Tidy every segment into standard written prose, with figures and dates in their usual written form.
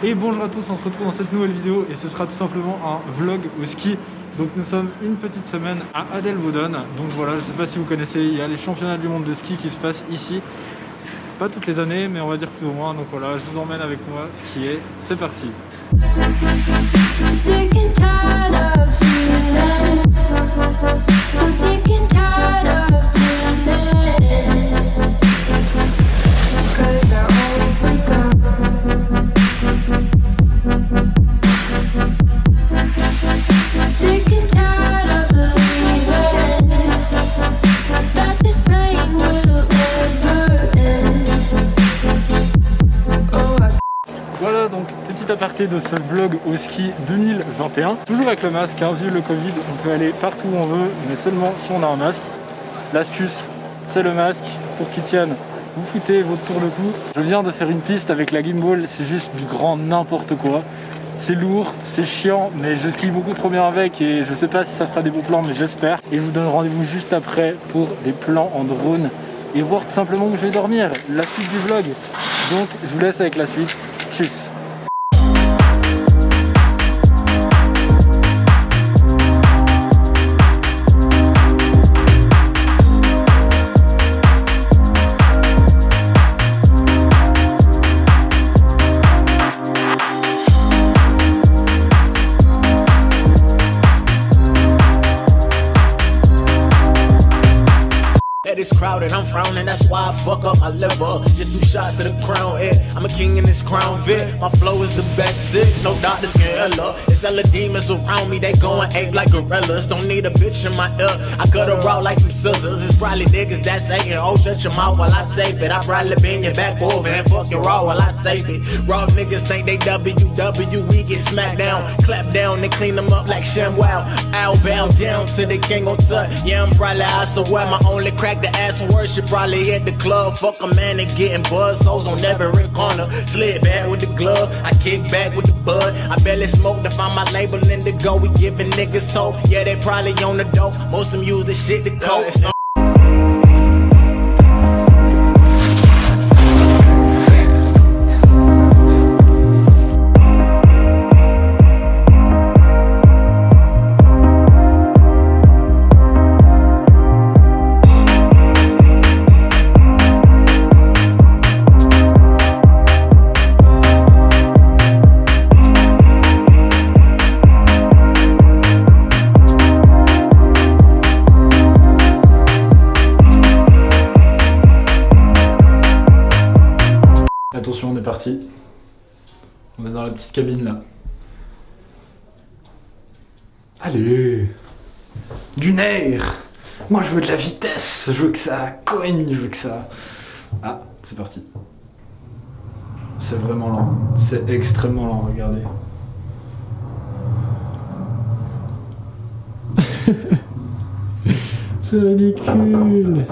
Et bonjour à tous, on se retrouve dans cette nouvelle vidéo et ce sera tout simplement un vlog au ski. Donc nous sommes une petite semaine à Adelboden. Donc voilà, je ne sais pas si vous connaissez, il y a les championnats du monde de ski qui se passent ici. Pas toutes les années, mais on va dire plus ou moins. Donc voilà, je vous emmène avec moi skier. C'est parti. Voilà donc petit aparté de ce vlog au ski 2021. Toujours avec le masque, hein, vu le Covid, on peut aller partout où on veut, mais seulement si on a un masque. L'astuce, c'est le masque pour qu'il tienne. Vous foutez votre tour de cou. Je viens de faire une piste avec la gimbal, c'est juste du grand n'importe quoi. C'est lourd, c'est chiant, mais je skie beaucoup trop bien avec et je sais pas si ça fera des bons plans, mais j'espère. Et je vous donne rendez-vous juste après pour des plans en drone et voir tout simplement où je vais dormir, la suite du vlog. Donc je vous laisse avec la suite. Cheers. It's crowded, I'm frowning, that's why I fuck up my liver. Just 2 shots to the crown, yeah. I'm a king in this crown fit. My flow is the best sick, no doctors can heal. It's hella demons around me, they goin' ape like gorillas. Don't need a bitch in my ear, I cut her out like some scissors. It's probably niggas that saying, oh shut your mouth while I tape it. I probably bend your back over and fuck your raw while I tape it. Raw niggas think they WW, we get smacked down. Clap down and clean them up like ShamWow. I'll bow down to the king on tut. Yeah, I'm probably I swear my only crack the ass and worship probably at the club. Fuck a man and getting buzz hoes on every corner. Slid back with the glove, I kick back with the bud. I barely smoke to find my label in the go. We giving niggas hope, yeah they probably on the dope. Most of them use this shit to cope. Attention, on est parti. On est dans la petite cabine là. Allez, du nerf. Moi je veux de la vitesse, je veux que ça cogne, je veux que ça... Ah, c'est parti. C'est vraiment lent, c'est extrêmement lent, regardez. C'est ridicule.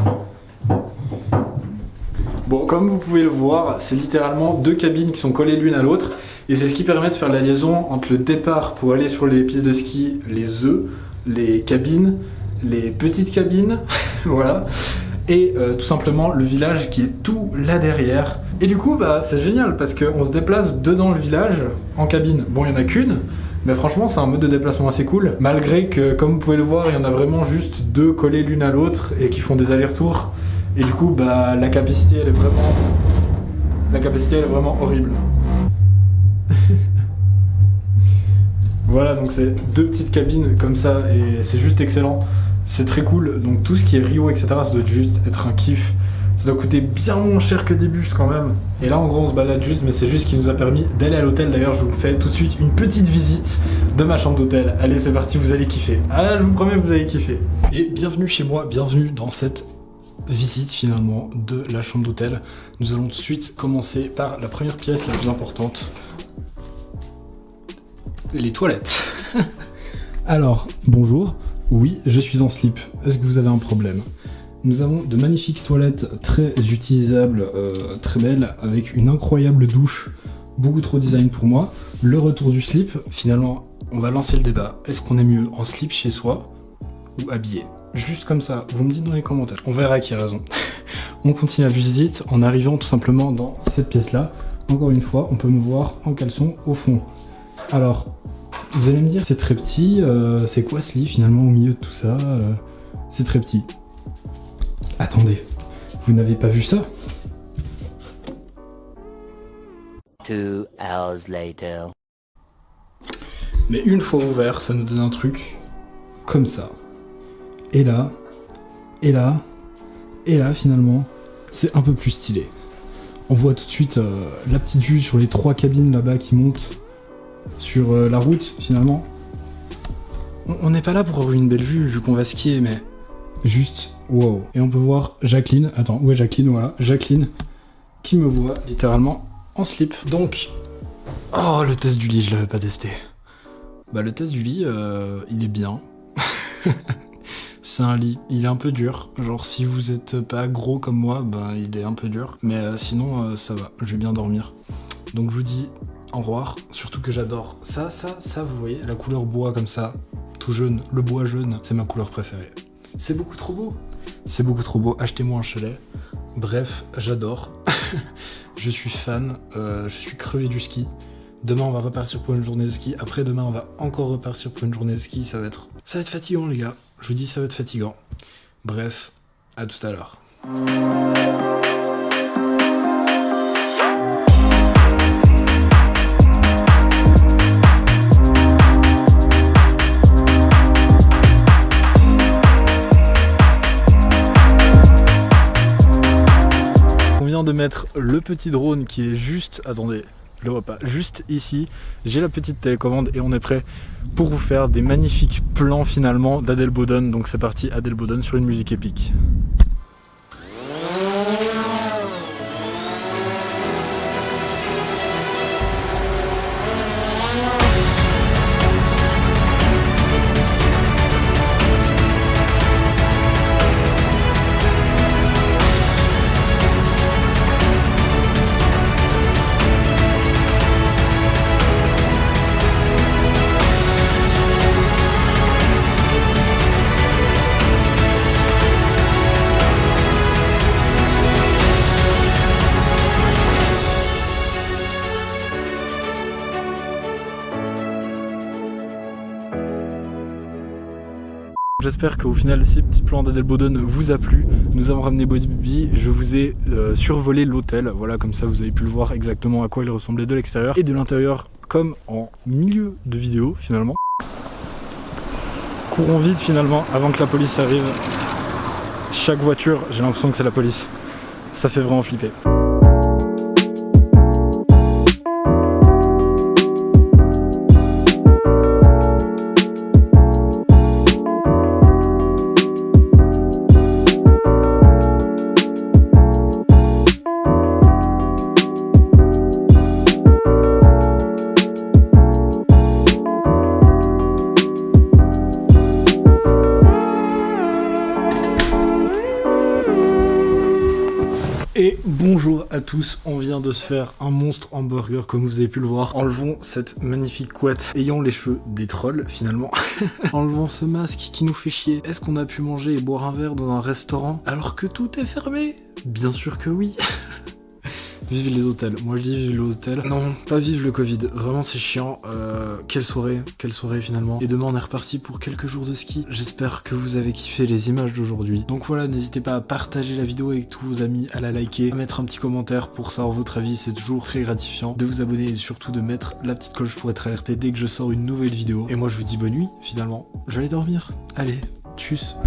Bon, comme vous pouvez le voir, c'est littéralement 2 cabines qui sont collées l'une à l'autre et c'est ce qui permet de faire la liaison entre le départ pour aller sur les pistes de ski, les œufs, les cabines, les petites cabines, voilà, et tout simplement le village qui est tout là derrière. Et du coup, bah, c'est génial parce qu'on se déplace dedans le village en cabine. Bon, il n'y en a qu'une, mais franchement, c'est un mode de déplacement assez cool, malgré que, comme vous pouvez le voir, il y en a vraiment juste 2 collées l'une à l'autre et qui font des allers-retours. Et du coup, bah, la capacité elle est vraiment horrible. Voilà, donc c'est 2 petites cabines comme ça et c'est juste excellent. C'est très cool. Donc tout ce qui est Rio, etc., ça doit juste être un kiff. Ça doit coûter bien moins cher que des bus quand même. Et là, en gros, on se balade juste, mais c'est juste ce qui nous a permis d'aller à l'hôtel. D'ailleurs, je vous fais tout de suite une petite visite de ma chambre d'hôtel. Allez, c'est parti, vous allez kiffer. Ah, je vous promets, vous allez kiffer. Et bienvenue chez moi, bienvenue dans cette visite finalement de la chambre d'hôtel. Nous allons tout de suite commencer par la première pièce la plus importante, les toilettes. Alors, bonjour, oui, je suis en slip, est-ce que vous avez un problème? Nous avons de magnifiques toilettes très utilisables, très belles, avec une incroyable douche, beaucoup trop design pour moi. Le retour du slip, finalement, on va lancer le débat. Est-ce qu'on est mieux en slip chez soi ou habillé? Juste comme ça, vous me dites dans les commentaires, on verra qui a raison. On continue la visite en arrivant tout simplement dans cette pièce-là, encore une fois, on peut me voir en caleçon au fond. Alors, vous allez me dire, c'est très petit, c'est quoi ce lit finalement au milieu de tout ça c'est très petit. Attendez, vous n'avez pas vu ça? 2 hours later. Mais une fois ouvert, ça nous donne un truc comme ça. Et là, et là, et là finalement, c'est un peu plus stylé. On voit tout de suite la petite vue sur les 3 cabines là-bas qui montent sur la route finalement. On n'est pas là pour avoir une belle vue vu qu'on va skier, mais juste wow. Et on peut voir Jacqueline, attends, où est Jacqueline? Voilà, Jacqueline qui me voit littéralement en slip. Donc, oh, le test du lit, je l'avais pas testé. Bah le test du lit, il est bien. C'est un lit, il est un peu dur. Genre si vous êtes pas gros comme moi, bah il est un peu dur. Mais sinon ça va, je vais bien dormir. Donc je vous dis au revoir, surtout que j'adore ça, vous voyez, la couleur bois comme ça, tout jaune, le bois jaune, c'est ma couleur préférée. C'est beaucoup trop beau. C'est beaucoup trop beau, achetez-moi un chalet. Bref, j'adore. Je suis fan, je suis crevé du ski. Demain on va repartir pour une journée de ski, après demain on va encore repartir pour une journée de ski, ça va être fatigant les gars, je vous dis ça va être fatigant. Bref, à tout à l'heure. On vient de mettre le petit drone qui est juste, attendez, je le vois pas, juste ici. J'ai la petite télécommande et on est prêt pour vous faire des magnifiques plans finalement d'Adelboden. Donc c'est parti, Adelboden sur une musique épique. J'espère qu'au final ces petits plans d'Adelboden vous a plu. Nous avons ramené Bobby, je vous ai survolé l'hôtel, voilà, comme ça vous avez pu le voir exactement à quoi il ressemblait de l'extérieur et de l'intérieur, comme en milieu de vidéo finalement. Courons vite finalement avant que la police arrive. Chaque voiture, j'ai l'impression que c'est la police. Ça fait vraiment flipper. Et bonjour à tous, on vient de se faire un monstre hamburger comme vous avez pu le voir. Enlevons cette magnifique couette ayant les cheveux des trolls finalement. Enlevons ce masque qui nous fait chier. Est-ce qu'on a pu manger et boire un verre dans un restaurant alors que tout est fermé? Bien sûr que oui. Vive les hôtels, moi je dis vive les hôtels. Non, pas vive le Covid, vraiment c'est chiant. Quelle soirée finalement. Et demain on est reparti pour quelques jours de ski. J'espère que vous avez kiffé les images d'aujourd'hui. Donc voilà, n'hésitez pas à partager la vidéo avec tous vos amis, à la liker, à mettre un petit commentaire pour savoir votre avis, c'est toujours très gratifiant. De vous abonner et surtout de mettre la petite cloche pour être alerté dès que je sors une nouvelle vidéo. Et moi je vous dis bonne nuit finalement. Je vais aller dormir. Allez, tchuss.